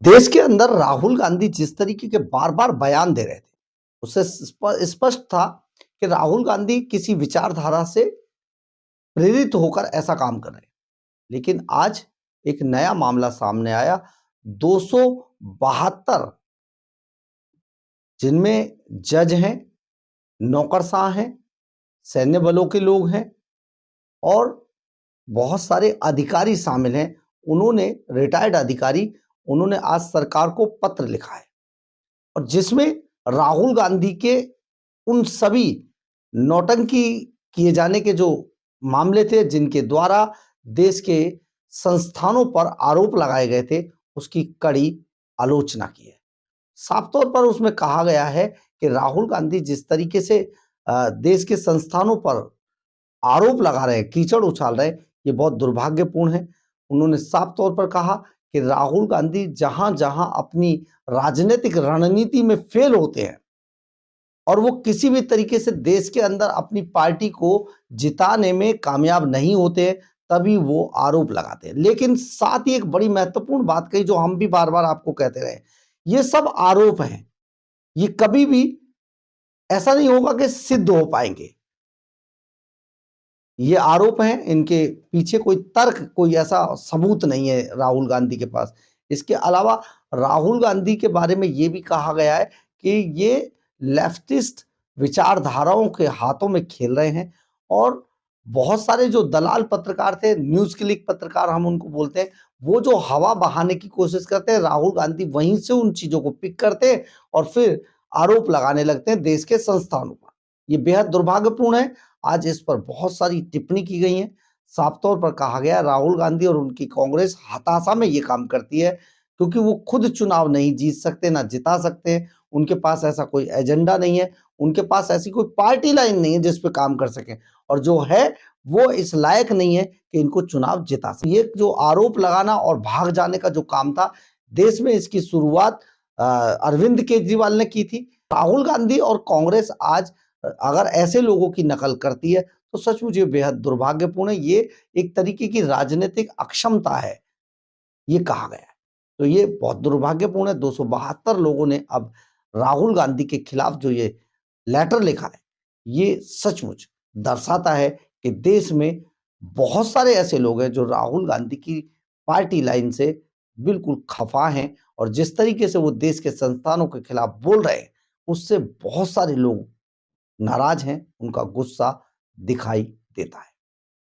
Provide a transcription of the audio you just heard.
देश के अंदर राहुल गांधी जिस तरीके के बार-बार बयान दे रहे थे, उससे स्पष्ट था कि राहुल गांधी किसी विचारधारा से प्रेरित होकर ऐसा काम कर रहे हैं। लेकिन आज एक नया मामला सामने आया, 272 जिनमें जज हैं, नौकरशाह हैं, सैन्य बलों के लोग हैं और बहुत सारे अधिकारी शामिल हैं। उन्होंने रिटायर्ड अधिकारी, उन्होंने आज सरकार को पत्र लिखा है और जिसमें राहुल गांधी के उन सभी नौटंकी किए जाने के जो मामले थे, जिनके द्वारा देश के संस्थानों पर आरोप लगाए गए थे, उसकी कड़ी आलोचना की है। साफ तौर पर उसमें कहा गया है कि राहुल गांधी जिस तरीके से देश के संस्थानों पर आरोप लगा रहे हैं, कीचड़ उछाल रहे हैं, ये बहुत दुर्भाग्यपूर्ण है। उन्होंने साफ तौर पर कहा कि राहुल गांधी जहां-जहां अपनी राजनीतिक रणनीति में फेल होते हैं और वो किसी भी तरीके से देश के अंदर अपनी पार्टी को जिताने में कामयाब नहीं होते हैं, तभी वो आरोप लगाते हैं। लेकिन साथ ही एक बड़ी महत्वपूर्ण बात कही जो हम भी बार-बार आपको कहते रहे, ये सब आरोप हैं। ये कभी भी ऐसा नहीं होगा कि सिद्ध हो पाएँगे। ये आरोप हैं, इनके पीछे कोई तर्क, कोई ऐसा सबूत नहीं है राहुल गांधी के पास। इसके अलावा राहुल गांधी के बारे में ये भी कहा गया है कि ये लेफ्टिस्ट विचारधाराओं के हाथों में खेल रहे हैं और बहुत सारे जो दलाल पत्रकार थे, न्यूज़ क्लिक पत्रकार हम उनको बोलते हैं, वो जो हवा बहाने की कोशिश करते हैं, राहुल गांधी वहीं से उन चीज़ों को पिक करते हैं और फिर आरोप लगाने लगते हैं देश के संस्थानों पर। ये बेहद दुर्भाग्यपूर्ण है। आज इस पर बहुत सारी टिप्पणी की गई है। साफ तौर पर कहा गया राहुल गांधी और उनकी कांग्रेस हताशा में ये काम करती है क्योंकि वो खुद चुनाव नहीं जीत सकते, ना जिता सकते हैं। उनके पास ऐसा कोई एजेंडा नहीं है, उनके पास ऐसी कोई पार्टी लाइन नहीं है जिस पे काम कर सकें और जो है वो इस लायक नहीं है कि इनको चुनाव जिता सके। ये जो आरोप लगाना और भाग जाने का जो काम था, देश में इसकी शुरुआत अरविंद केजरीवाल ने की थी। राहुल गांधी और कांग्रेस आज अगर ऐसे लोगों की नकल करती है तो सचमुच ये बेहद दुर्भाग्यपूर्ण है। ये एक तरीके की राजनीतिक अक्षमता है, ये कहा गया है। तो ये बहुत दुर्भाग्यपूर्ण है। 272 लोगों ने अब राहुल गांधी के खिलाफ जो ये लेटर लिखा है, ये सचमुच दर्शाता है कि देश में बहुत सारे ऐसे लोग हैं जो राहुल गांधी की पार्टी लाइन से बिल्कुल खफा हैं और जिस तरीके से वो देश के संस्थानों के खिलाफ बोल रहे हैं, उससे बहुत सारे लोग नाराज हैं, उनका गुस्सा दिखाई देता है।